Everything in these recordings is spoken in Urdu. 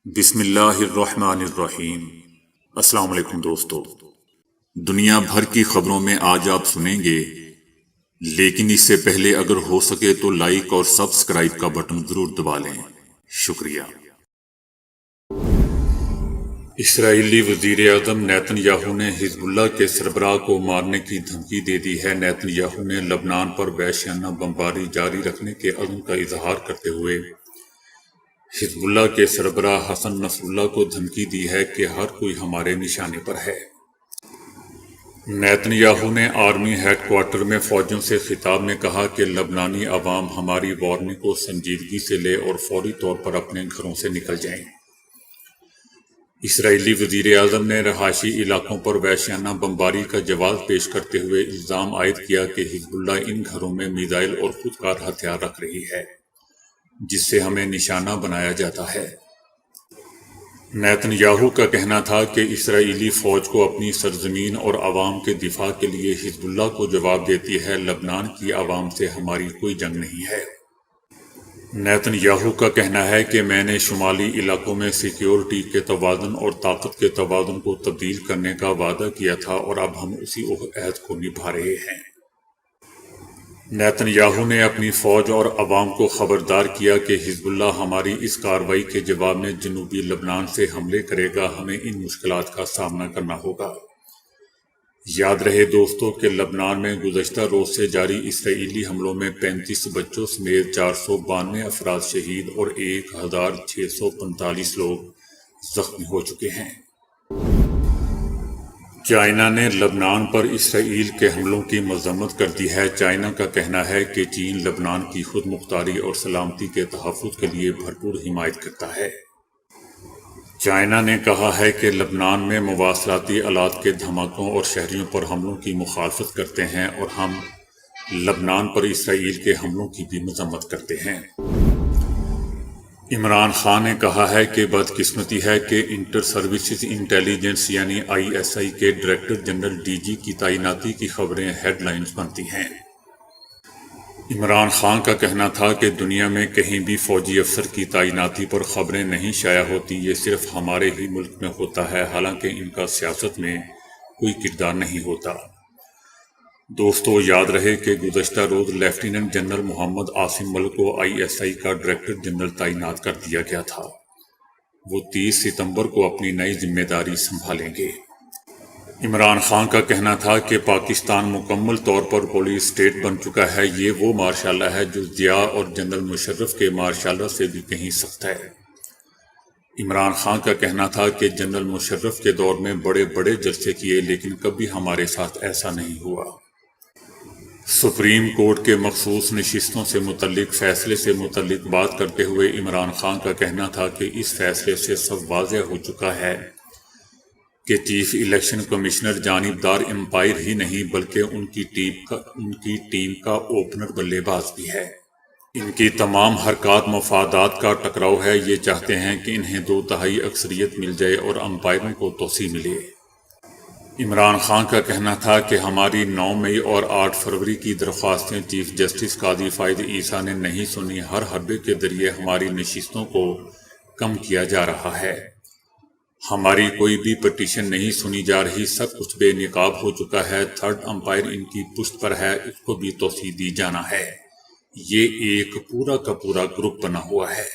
بسم اللہ الرحمن الرحیم۔ السلام علیکم دوستو، دنیا بھر کی خبروں میں آج آپ سنیں گے، لیکن اس سے پہلے اگر ہو سکے تو لائک اور سبسکرائب کا بٹن ضرور دبا لیں۔ شکریہ۔ اسرائیلی وزیر اعظم نیتن یاہو نے حزب اللہ کے سربراہ کو مارنے کی دھمکی دے دی ہے۔ نیتن یاہو نے لبنان پر وحشیانہ بمباری جاری رکھنے کے عزم کا اظہار کرتے ہوئے حزب اللہ کے سربراہ حسن نصر اللہ کو دھمکی دی ہے کہ ہر کوئی ہمارے نشانے پر ہے۔ نیتن یاہو نے آرمی ہیڈ کوارٹر میں فوجیوں سے خطاب میں کہا کہ لبنانی عوام ہماری وارننگ کو سنجیدگی سے لے اور فوری طور پر اپنے گھروں سے نکل جائیں۔ اسرائیلی وزیر اعظم نے رہائشی علاقوں پر وحشیانہ بمباری کا جواز پیش کرتے ہوئے الزام عائد کیا کہ حزب اللہ ان گھروں میں میزائل اور خودکار ہتھیار رکھ رہی ہے، جس سے ہمیں نشانہ بنایا جاتا ہے۔ نیتن یاہو کا کہنا تھا کہ اسرائیلی فوج کو اپنی سرزمین اور عوام کے دفاع کے لیے حزب اللہ کو جواب دیتی ہے، لبنان کی عوام سے ہماری کوئی جنگ نہیں ہے۔ نیتن یاہو کا کہنا ہے کہ میں نے شمالی علاقوں میں سیکیورٹی کے توازن اور طاقت کے توازن کو تبدیل کرنے کا وعدہ کیا تھا اور اب ہم اسی عہد کو نبھا رہے ہیں۔ نیتن یاہو نے اپنی فوج اور عوام کو خبردار کیا کہ حزب اللہ ہماری اس کارروائی کے جواب میں جنوبی لبنان سے حملے کرے گا، ہمیں ان مشکلات کا سامنا کرنا ہوگا۔ یاد رہے دوستو کہ لبنان میں گزشتہ روز سے جاری اسرائیلی حملوں میں 35 بچوں سمیت 492 افراد شہید اور 1645 لوگ زخمی ہو چکے ہیں۔ چائنا نے لبنان پر اسرائیل کے حملوں کی مذمت کر دی ہے۔ چائنا کا کہنا ہے کہ چین لبنان کی خود مختاری اور سلامتی کے تحفظ کے لیے بھرپور حمایت کرتا ہے۔ چائنا نے کہا ہے کہ لبنان میں مواصلاتی آلات کے دھماکوں اور شہریوں پر حملوں کی مخالفت کرتے ہیں اور ہم لبنان پر اسرائیل کے حملوں کی بھی مذمت کرتے ہیں۔ عمران خان نے کہا ہے کہ بدقسمتی ہے کہ انٹر سروسز انٹیلیجنس یعنی ISI کے ڈائریکٹر جنرل DG کی تعیناتی کی خبریں ہیڈ لائنز بنتی ہیں۔ عمران خان کا کہنا تھا کہ دنیا میں کہیں بھی فوجی افسر کی تعیناتی پر خبریں نہیں شائع ہوتی، یہ صرف ہمارے ہی ملک میں ہوتا ہے، حالانکہ ان کا سیاست میں کوئی کردار نہیں ہوتا۔ دوستو یاد رہے کہ گزشتہ روز لیفٹیننٹ جنرل محمد عاصم ملک کو ISI کا ڈائریکٹر جنرل تعینات کر دیا گیا تھا۔ وہ 30 ستمبر کو اپنی نئی ذمہ داری سنبھالیں گے۔ عمران خان کا کہنا تھا کہ پاکستان مکمل طور پر پولیس اسٹیٹ بن چکا ہے، یہ وہ مارشاء ہے جو ضیاء اور جنرل مشرف کے مارشاء سے بھی کہیں سخت ہے۔ عمران خان کا کہنا تھا کہ جنرل مشرف کے دور میں بڑے بڑے جلسے کیے، لیکن کبھی ہمارے ساتھ ایسا نہیں ہوا۔ سپریم کورٹ کے مخصوص نشستوں سے متعلق فیصلے سے متعلق بات کرتے ہوئے عمران خان کا کہنا تھا کہ اس فیصلے سے سب واضح ہو چکا ہے کہ چیف الیکشن کمشنر جانبدار امپائر ہی نہیں بلکہ ان کی ٹیم کا اوپنر بلے باز بھی ہے۔ ان کی تمام حرکات مفادات کا ٹکراؤ ہے، یہ چاہتے ہیں کہ انہیں 2/3 اکثریت مل جائے اور امپائروں کو توسیع ملے۔ عمران خان کا کہنا تھا کہ ہماری 9 مئی اور 8 فروری کی درخواستیں چیف جسٹس قاضی فائد عیسیٰ نے نہیں سنی، ہر حربے کے ذریعے ہماری نشستوں کو کم کیا جا رہا ہے، ہماری کوئی بھی پٹیشن نہیں سنی جا رہی، سب کچھ بے نقاب ہو چکا ہے، تھرڈ امپائر ان کی پشت پر ہے، اس کو بھی توسیع دی جانا ہے، یہ ایک پورا کا پورا گروپ بنا ہوا ہے۔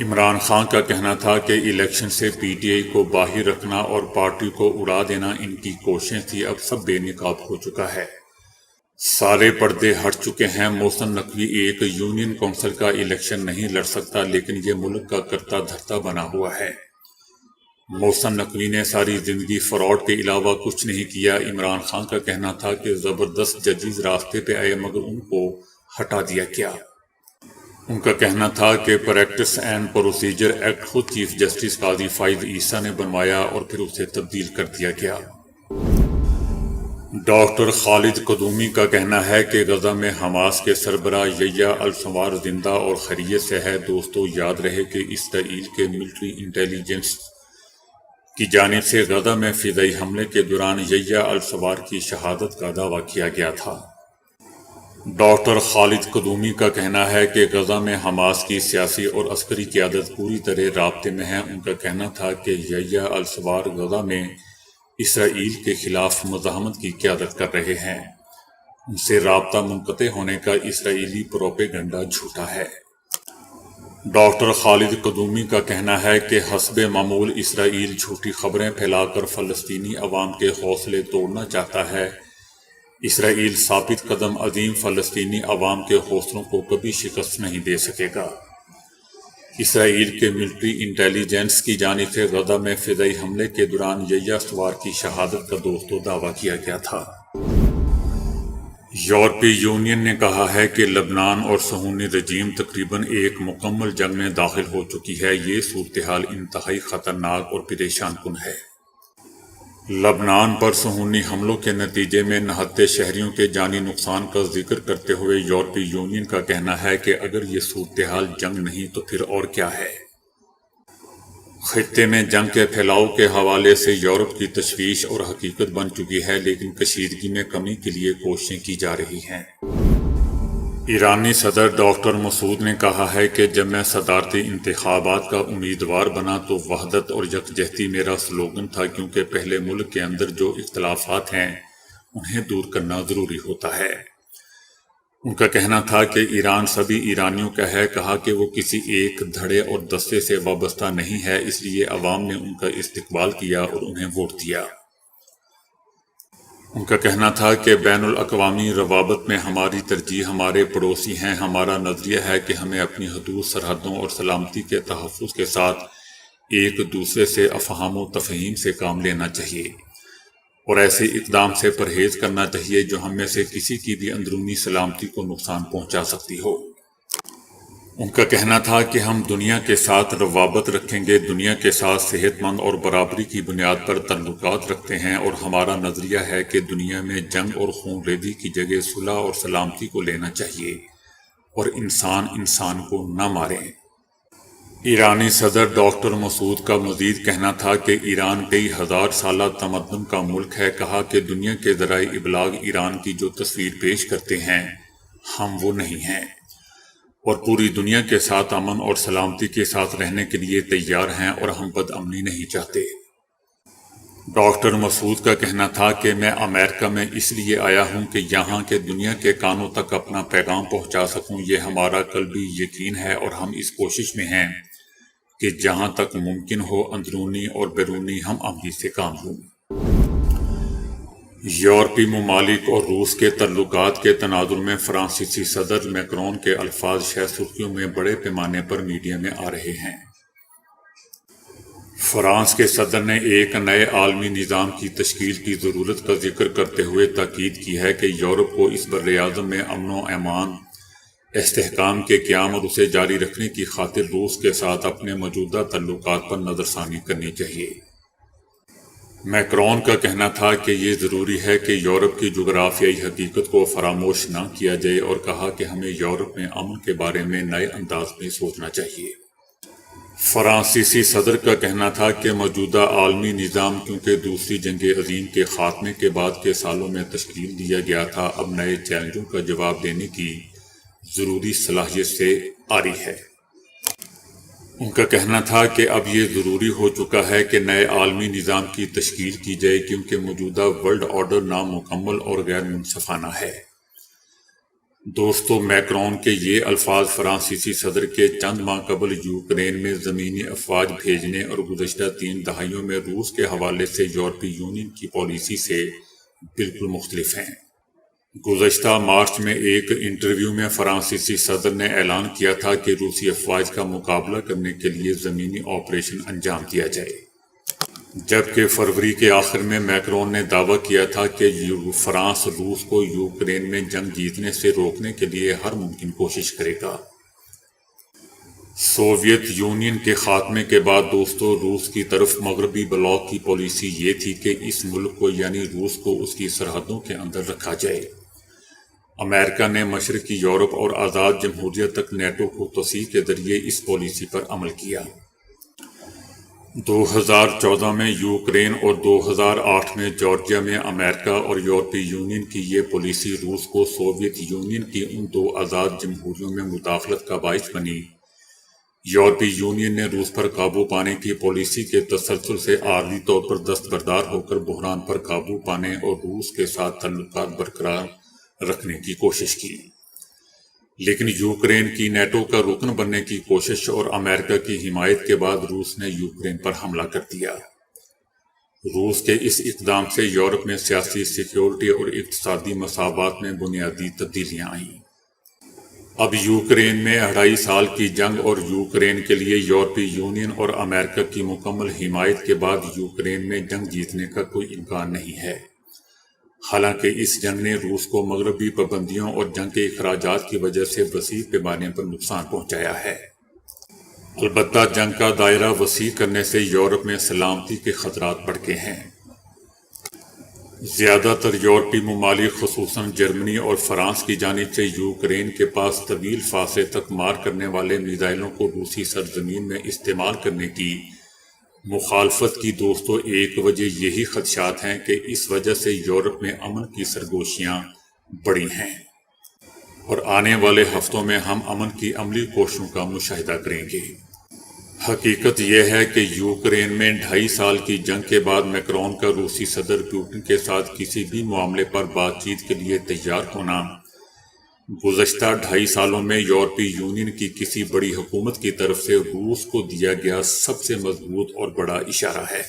عمران خان کا کہنا تھا کہ الیکشن سے PTI کو باہر رکھنا اور پارٹی کو اڑا دینا ان کی کوششیں تھی، اب سب بے نقاب ہو چکا ہے، سارے پردے ہٹ چکے ہیں۔ محسن نقوی ایک یونین کونسل کا الیکشن نہیں لڑ سکتا، لیکن یہ ملک کا کرتا دھرتا بنا ہوا ہے۔ محسن نقوی نے ساری زندگی فراڈ کے علاوہ کچھ نہیں کیا۔ عمران خان کا کہنا تھا کہ زبردست ججز راستے پہ آئے مگر ان کو ہٹا دیا گیا۔ ان کا کہنا تھا کہ پریکٹس اینڈ پروسیجر ایکٹ خود چیف جسٹس قاضی فائد عیسیٰ نے بنوایا اور پھر اسے تبدیل کر دیا گیا۔ ڈاکٹر خالد قدومی کا کہنا ہے کہ غزہ میں حماس کے سربراہ یحییٰ السنوار زندہ اور خیریت سے ہے۔ دوستو یاد رہے کہ اسرائیل کے ملٹری انٹیلیجنس کی جانب سے غزہ میں فضائی حملے کے دوران یحییٰ السنوار کی شہادت کا دعویٰ کیا گیا تھا۔ ڈاکٹر خالد قدومی کا کہنا ہے کہ غزہ میں حماس کی سیاسی اور عسکری قیادت پوری طرح رابطے میں ہے۔ ان کا کہنا تھا کہ یحییٰ السوار غزہ میں اسرائیل کے خلاف مزاحمت کی قیادت کر رہے ہیں۔ ان سے رابطہ منقطع ہونے کا اسرائیلی پروپیگنڈا جھوٹا ہے۔ ڈاکٹر خالد قدومی کا کہنا ہے کہ حسب معمول اسرائیل جھوٹی خبریں پھیلا کر فلسطینی عوام کے حوصلے توڑنا چاہتا ہے۔ اسرائیل ثابت قدم عظیم فلسطینی عوام کے حوصلوں کو کبھی شکست نہیں دے سکے گا۔ اسرائیل کے ملٹری انٹیلیجنس کی جانب سے غزہ میں فضائی حملے کے دوران یحییٰ سوار کی شہادت کا دوستو دعویٰ کیا گیا تھا۔ یورپی یونین نے کہا ہے کہ لبنان اور صہیونی رجیم تقریباً ایک مکمل جنگ میں داخل ہو چکی ہے۔ یہ صورتحال انتہائی خطرناک اور پریشان کن ہے۔ لبنان پر صہیونی حملوں کے نتیجے میں نہتے شہریوں کے جانی نقصان کا ذکر کرتے ہوئے یورپی یونین کا کہنا ہے کہ اگر یہ صورتحال جنگ نہیں تو پھر اور کیا ہے۔ خطے میں جنگ کے پھیلاؤ کے حوالے سے یورپ کی تشویش اور حقیقت بن چکی ہے، لیکن کشیدگی میں کمی کے لیے کوششیں کی جا رہی ہیں۔ ایرانی صدر ڈاکٹر مسعود نے کہا ہے کہ جب میں صدارتی انتخابات کا امیدوار بنا تو وحدت اور یکجہتی میرا سلوگن تھا، کیونکہ پہلے ملک کے اندر جو اختلافات ہیں انہیں دور کرنا ضروری ہوتا ہے۔ ان کا کہنا تھا کہ ایران سبھی ایرانیوں کا ہے، کہا کہ وہ کسی ایک دھڑے اور دستے سے وابستہ نہیں ہے، اس لیے عوام نے ان کا استقبال کیا اور انہیں ووٹ دیا۔ ان کا کہنا تھا کہ بین الاقوامی روابط میں ہماری ترجیح ہمارے پڑوسی ہیں۔ ہمارا نظریہ ہے کہ ہمیں اپنی حدود، سرحدوں اور سلامتی کے تحفظ کے ساتھ ایک دوسرے سے افہام و تفہیم سے کام لینا چاہیے اور ایسے اقدام سے پرہیز کرنا چاہیے جو ہم میں سے کسی کی بھی اندرونی سلامتی کو نقصان پہنچا سکتی ہو۔ ان کا کہنا تھا کہ ہم دنیا کے ساتھ روابط رکھیں گے، دنیا کے ساتھ صحت مند اور برابری کی بنیاد پر تعلقات رکھتے ہیں، اور ہمارا نظریہ ہے کہ دنیا میں جنگ اور خون ریزی کی جگہ صلح اور سلامتی کو لینا چاہیے اور انسان انسان کو نہ ماریں۔ ایرانی صدر ڈاکٹر مسعود کا مزید کہنا تھا کہ ایران کئی ہزار سالہ تمدن کا ملک ہے، کہا کہ دنیا کے ذرائع ابلاغ ایران کی جو تصویر پیش کرتے ہیں ہم وہ نہیں ہیں، اور پوری دنیا کے ساتھ امن اور سلامتی کے ساتھ رہنے کے لیے تیار ہیں، اور ہم بد امنی نہیں چاہتے۔ ڈاکٹر مسعود کا کہنا تھا کہ میں امریکہ میں اس لیے آیا ہوں کہ یہاں کے دنیا کے کانوں تک اپنا پیغام پہنچا سکوں۔ یہ ہمارا قلبی یقین ہے اور ہم اس کوشش میں ہیں کہ جہاں تک ممکن ہو اندرونی اور بیرونی ہم آہنگی سے کام ہوں۔ یورپی ممالک اور روس کے تعلقات کے تناظر میں فرانسیسی صدر میکرون کے الفاظ شہ سرخیوں میں بڑے پیمانے پر میڈیا میں آ رہے ہیں۔ فرانس کے صدر نے ایک نئے عالمی نظام کی تشکیل کی ضرورت کا ذکر کرتے ہوئے تاکید کی ہے کہ یورپ کو اس براعظم میں امن و امان، استحکام کے قیام اور اسے جاری رکھنے کی خاطر روس کے ساتھ اپنے موجودہ تعلقات پر نظر ثانی کرنی چاہیے۔ میکرون کا کہنا تھا کہ یہ ضروری ہے کہ یورپ کی جغرافیائی حقیقت کو فراموش نہ کیا جائے، اور کہا کہ ہمیں یورپ میں امن کے بارے میں نئے انداز میں سوچنا چاہیے۔ فرانسیسی صدر کا کہنا تھا کہ موجودہ عالمی نظام کیونکہ دوسری جنگ عظیم کے خاتمے کے بعد کے سالوں میں تشکیل دیا گیا تھا، اب نئے چیلنجوں کا جواب دینے کی ضروری صلاحیت سے عاری ہے۔ ان کا کہنا تھا کہ اب یہ ضروری ہو چکا ہے کہ نئے عالمی نظام کی تشکیل کی جائے، کیونکہ موجودہ ورلڈ آرڈر نامکمل اور غیر منصفانہ ہے۔ دوستو، میکرون کے یہ الفاظ فرانسیسی صدر کے چند ماہ قبل یوکرین میں زمینی افواج بھیجنے اور گزشتہ 3 دہائیوں میں روس کے حوالے سے یورپی یونین کی پالیسی سے بالکل مختلف ہیں۔ گزشتہ مارچ میں ایک انٹرویو میں فرانسیسی صدر نے اعلان کیا تھا کہ روسی افواج کا مقابلہ کرنے کے لیے زمینی آپریشن انجام دیا جائے، جبکہ فروری کے آخر میں میکرون نے دعویٰ کیا تھا کہ فرانس روس کو یوکرین میں جنگ جیتنے سے روکنے کے لیے ہر ممکن کوشش کرے گا۔ سوویت یونین کے خاتمے کے بعد دوستو، روس کی طرف مغربی بلاک کی پالیسی یہ تھی کہ اس ملک کو یعنی روس کو اس کی سرحدوں کے اندر رکھا جائے۔ امریکہ نے مشرقی یورپ اور آزاد جمہوریہ تک نیٹو کو توسیع کے ذریعے اس پالیسی پر عمل کیا۔ 2014 میں یوکرین اور 2008 میں جارجیا میں امریکہ اور یورپی یونین کی یہ پالیسی روس کو سوویت یونین کی ان دو آزاد جمہوریوں میں مداخلت کا باعث بنی۔ یورپی یونین نے روس پر قابو پانے کی پالیسی کے تسلسل سے عارضی طور پر دستبردار ہو کر بحران پر قابو پانے اور روس کے ساتھ تعلقات برقرار رکھنے کی کوشش کی، لیکن یوکرین کی نیٹو کا رکن بننے کی کوشش اور امریکہ کی حمایت کے بعد روس نے یوکرین پر حملہ کر دیا۔ روس کے اس اقدام سے یورپ میں سیاسی، سیکیورٹی اور اقتصادی مساوات میں بنیادی تبدیلیاں آئیں۔ اب یوکرین میں 2.5 سال کی جنگ اور یوکرین کے لیے یورپی یونین اور امریکہ کی مکمل حمایت کے بعد یوکرین میں جنگ جیتنے کا کوئی امکان نہیں ہے۔ حالانکہ اس جنگ نے روس کو مغربی پابندیوں اور جنگ کے اخراجات کی وجہ سے وسیع پیمانے پر نقصان پہنچایا ہے۔ البتہ جنگ کا دائرہ وسیع کرنے سے یورپ میں سلامتی کے خطرات بڑھ گئے ہیں۔ زیادہ تر یورپی ممالک خصوصاً جرمنی اور فرانس کی جانب سے یوکرین کے پاس طویل فاصلے تک مار کرنے والے میزائلوں کو روسی سرزمین میں استعمال کرنے کی مخالفت کی۔ دوستو، ایک وجہ یہی خدشات ہیں کہ اس وجہ سے یورپ میں امن کی سرگوشیاں بڑھی ہیں، اور آنے والے ہفتوں میں ہم امن کی عملی کوششوں کا مشاہدہ کریں گے۔ حقیقت یہ ہے کہ یوکرین میں 2.5 سال کی جنگ کے بعد میکرون کا روسی صدر پوٹن کے ساتھ کسی بھی معاملے پر بات چیت کے لیے تیار ہونا گزشتہ 2.5 سالوں میں یورپی یونین کی کسی بڑی حکومت کی طرف سے روس کو دیا گیا سب سے مضبوط اور بڑا اشارہ ہے۔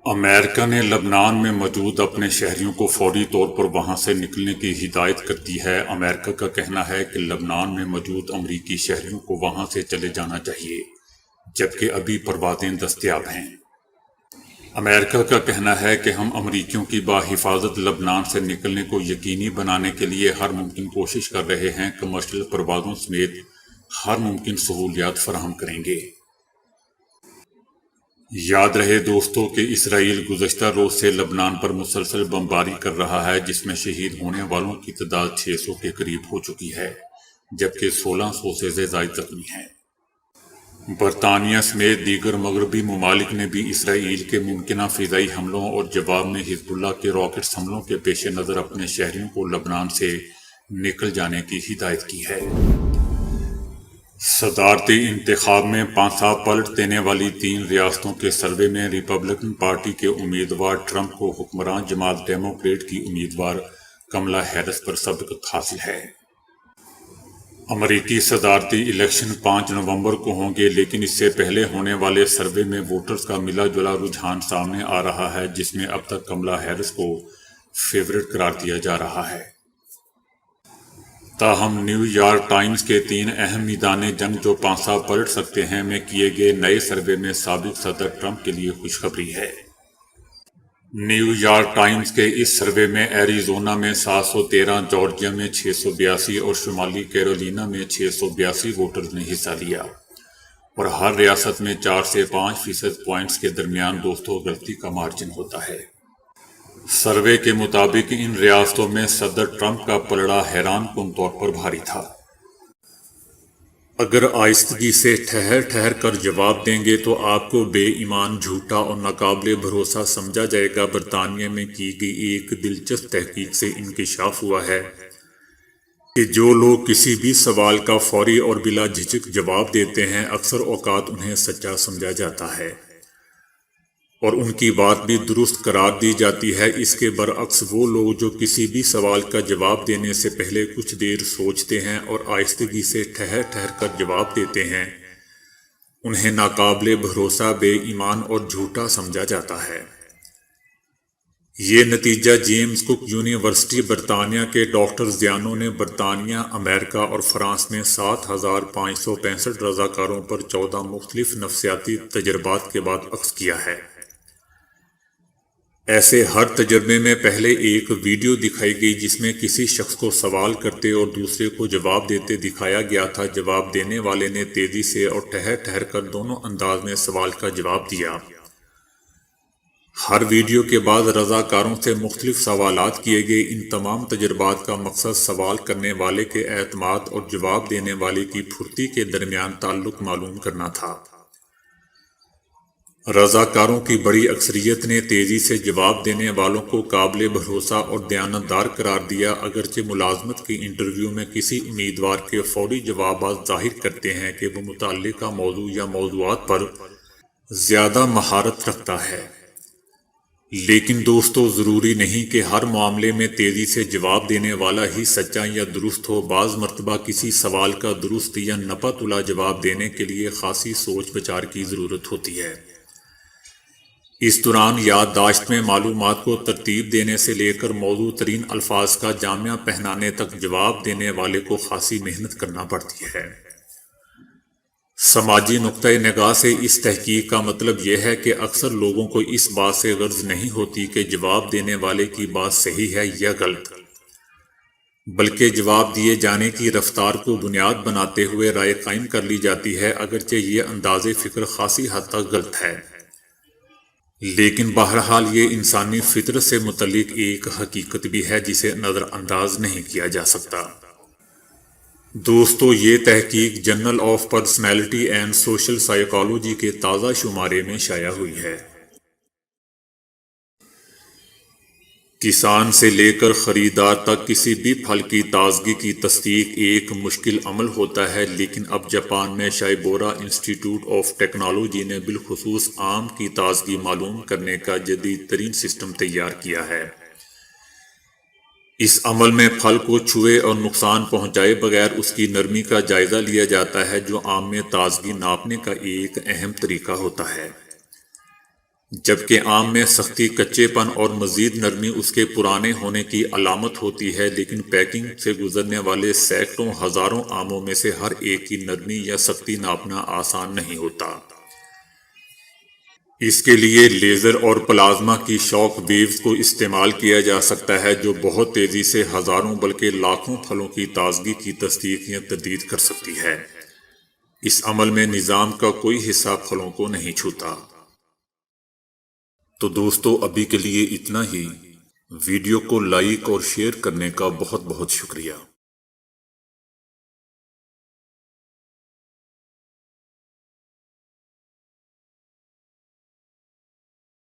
امریکہ نے لبنان میں موجود اپنے شہریوں کو فوری طور پر وہاں سے نکلنے کی ہدایت کر دی ہے۔ امریکہ کا کہنا ہے کہ لبنان میں موجود امریکی شہریوں کو وہاں سے چلے جانا چاہیے، جبکہ ابھی پروازیں دستیاب ہیں۔ امریکہ کا کہنا ہے کہ ہم امریکیوں کی بحفاظت لبنان سے نکلنے کو یقینی بنانے کے لیے ہر ممکن کوشش کر رہے ہیں، کمرشل پروازوں سمیت ہر ممکن سہولیات فراہم کریں گے۔ یاد رہے دوستو کہ اسرائیل گزشتہ روز سے لبنان پر مسلسل بمباری کر رہا ہے، جس میں شہید ہونے والوں کی تعداد 600 کے قریب ہو چکی ہے، جبکہ 1600 سے زائد زخمی ہیں۔ برطانیہ سمیت دیگر مغربی ممالک نے بھی اسرائیل کے ممکنہ فضائی حملوں اور جواب میں حزب اللہ کے راکٹس حملوں کے پیش نظر اپنے شہریوں کو لبنان سے نکل جانے کی ہدایت کی ہے۔ صدارتی انتخاب میں پانسا پلٹ دینے والی 3 ریاستوں کے سروے میں ریپبلکن پارٹی کے امیدوار ٹرمپ کو حکمران جماعت ڈیموکریٹ کی امیدوار کملا ہیرس پر سبقت حاصل ہے۔ امریکی صدارتی الیکشن 5 نومبر کو ہوں گے، لیکن اس سے پہلے ہونے والے سروے میں ووٹرز کا ملا جلا رجحان سامنے آ رہا ہے، جس میں اب تک کملا ہیرس کو فیورٹ قرار دیا جا رہا ہے۔ تاہم نیو یارک ٹائمز کے 3 اہم میدان جنگ جو پانسا پلٹ سکتے ہیں میں کیے گئے نئے سروے میں سابق صدر ٹرمپ کے لیے خوشخبری ہے۔ نیو یارک ٹائمز کے اس سروے میں ایریزونا میں 713، جارجیا میں 682 اور شمالی کیرولینا میں 682 ووٹرز نے حصہ لیا، اور ہر ریاست میں 4 سے 5% پوائنٹس کے درمیان دوستوں غلطی کا مارجن ہوتا ہے۔ سروے کے مطابق ان ریاستوں میں صدر ٹرمپ کا پلڑا حیران کن طور پر بھاری تھا۔ اگر آہستگی سے ٹھہر ٹھہر کر جواب دیں گے تو آپ کو بے ایمان، جھوٹا اور ناقابل بھروسہ سمجھا جائے گا۔ برطانیہ میں کی گئی ایک دلچسپ تحقیق سے انکشاف ہوا ہے کہ جو لوگ کسی بھی سوال کا فوری اور بلا جھجک جواب دیتے ہیں، اکثر اوقات انہیں سچا سمجھا جاتا ہے اور ان کی بات بھی درست قرار دی جاتی ہے۔ اس کے برعکس وہ لوگ جو کسی بھی سوال کا جواب دینے سے پہلے کچھ دیر سوچتے ہیں اور آہستگی سے ٹھہر ٹھہر کر جواب دیتے ہیں، انہیں ناقابل بھروسہ، بے ایمان اور جھوٹا سمجھا جاتا ہے۔ یہ نتیجہ جیمز کک یونیورسٹی برطانیہ کے ڈاکٹر زیانو نے برطانیہ، امریکہ اور فرانس میں 7565 رضاکاروں پر 14 مختلف نفسیاتی تجربات کے بعد عکس کیا ہے۔ ایسے ہر تجربے میں پہلے ایک ویڈیو دکھائی گئی جس میں کسی شخص کو سوال کرتے اور دوسرے کو جواب دیتے دکھایا گیا تھا۔ جواب دینے والے نے تیزی سے اور ٹھہر ٹھہر کر دونوں انداز میں سوال کا جواب دیا۔ ہر ویڈیو کے بعد رضاکاروں سے مختلف سوالات کیے گئے۔ ان تمام تجربات کا مقصد سوال کرنے والے کے اعتماد اور جواب دینے والے کی پھرتی کے درمیان تعلق معلوم کرنا تھا۔ رضاکاروں کی بڑی اکثریت نے تیزی سے جواب دینے والوں کو قابل بھروسہ اور دیانتدار قرار دیا، اگرچہ ملازمت کی انٹرویو میں کسی امیدوار کے فوری جوابات ظاہر کرتے ہیں کہ وہ متعلقہ موضوع یا موضوعات پر زیادہ مہارت رکھتا ہے۔ لیکن دوستو، ضروری نہیں کہ ہر معاملے میں تیزی سے جواب دینے والا ہی سچا یا درست ہو۔ بعض مرتبہ کسی سوال کا درست یا نپا تلا جواب دینے کے لیے خاصی سوچ بچار کی ضرورت ہوتی ہے۔ اس دوران یادداشت میں معلومات کو ترتیب دینے سے لے کر موزوں ترین الفاظ کا جامع پہنانے تک جواب دینے والے کو خاصی محنت کرنا پڑتی ہے۔ سماجی نقطۂ نگاہ سے اس تحقیق کا مطلب یہ ہے کہ اکثر لوگوں کو اس بات سے غرض نہیں ہوتی کہ جواب دینے والے کی بات صحیح ہے یا غلط، بلکہ جواب دیے جانے کی رفتار کو بنیاد بناتے ہوئے رائے قائم کر لی جاتی ہے، اگرچہ یہ انداز فکر خاصی حد تک غلط ہے۔ لیکن بہرحال یہ انسانی فطرت سے متعلق ایک حقیقت بھی ہے جسے نظر انداز نہیں کیا جا سکتا۔ دوستو، یہ تحقیق journal of personality and social psychology کے تازہ شمارے میں شائع ہوئی ہے۔ کسان سے لے کر خریدار تک کسی بھی پھل کی تازگی کی تصدیق ایک مشکل عمل ہوتا ہے، لیکن اب جاپان میں شائبورا انسٹی ٹیوٹ آف ٹیکنالوجی نے بالخصوص آم کی تازگی معلوم کرنے کا جدید ترین سسٹم تیار کیا ہے۔ اس عمل میں پھل کو چھوئے اور نقصان پہنچائے بغیر اس کی نرمی کا جائزہ لیا جاتا ہے، جو آم میں تازگی ناپنے کا ایک اہم طریقہ ہوتا ہے۔ جبکہ آم میں سختی، کچے پن اور مزید نرمی اس کے پرانے ہونے کی علامت ہوتی ہے، لیکن پیکنگ سے گزرنے والے سینکڑوں ہزاروں آموں میں سے ہر ایک کی نرمی یا سختی ناپنا آسان نہیں ہوتا۔ اس کے لیے لیزر اور پلازما کی شاک ویوز کو استعمال کیا جا سکتا ہے، جو بہت تیزی سے ہزاروں بلکہ لاکھوں پھلوں کی تازگی کی تصدیق یا تردید کر سکتی ہے۔ اس عمل میں نظام کا کوئی حصہ پھلوں کو نہیں چھوتا۔ تو دوستو، ابھی کے لیے اتنا ہی۔ ویڈیو کو لائک اور شیئر کرنے کا بہت بہت شکریہ۔